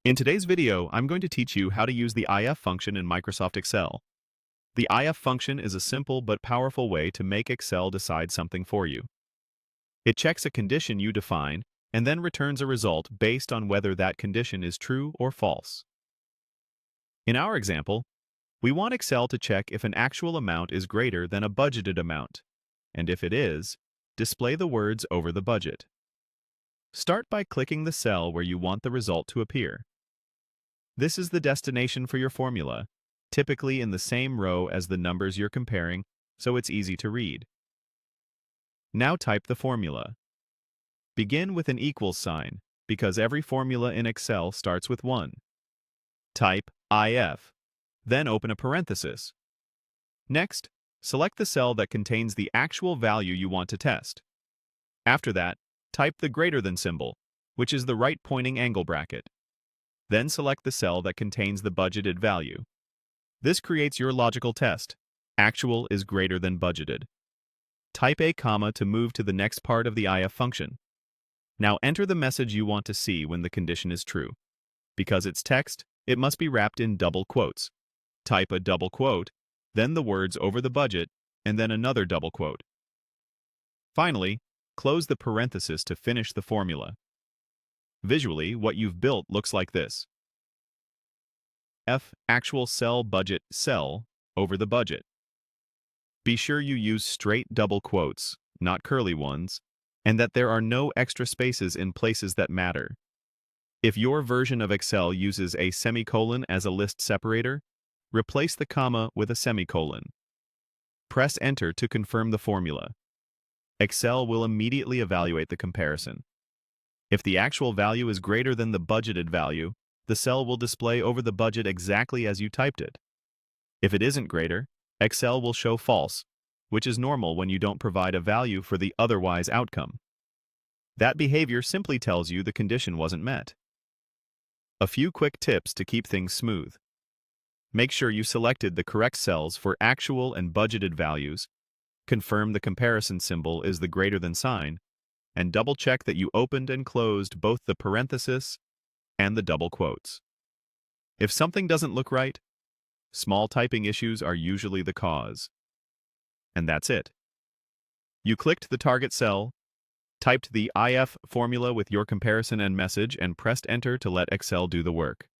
In today's video, I'm going to teach you how to use the if function in Microsoft Excel. The if function is a simple but powerful way to make Excel decide something for you. It checks a condition you define and then returns a result based on whether that condition is true or false. In our example, we want Excel to check if an actual amount is greater than a budgeted amount, and if it is, display the words over the budget. Start by clicking the cell where you want the result to appear. This is the destination for your formula, typically in the same row as the numbers you're comparing, so it's easy to read. Now type the formula. Begin with an equals sign, because every formula in Excel starts with 1. Type IF, then open a parenthesis. Next, select the cell that contains the actual value you want to test. After that, type the greater than symbol, which is the right pointing angle bracket. Then select the cell that contains the budgeted value. This creates your logical test. Actual is greater than budgeted. Type a comma to move to the next part of the if function. Now enter the message you want to see when the condition is true. Because it's text, it must be wrapped in double quotes. Type a double quote, then the words over the budget, and then another double quote. Finally, close the parenthesis to finish the formula. Visually, what you've built looks like this. F actual cell budget cell over the budget. Be sure you use straight double quotes, not curly ones, and that there are no extra spaces in places that matter. If your version of Excel uses a semicolon as a list separator, replace the comma with a semicolon. Press Enter to confirm the formula. Excel will immediately evaluate the comparison. If the actual value is greater than the budgeted value, the cell will display over the budget exactly as you typed it. If it isn't greater, Excel will show false, which is normal when you don't provide a value for the otherwise outcome. That behavior simply tells you the condition wasn't met. A few quick tips to keep things smooth. Make sure you selected the correct cells for actual and budgeted values, confirm the comparison symbol is the greater than sign, and double-check that you opened and closed both the parenthesis and the double quotes. If something doesn't look right, small typing issues are usually the cause. And that's it. You clicked the target cell, typed the IF formula with your comparison and message, and pressed Enter to let Excel do the work.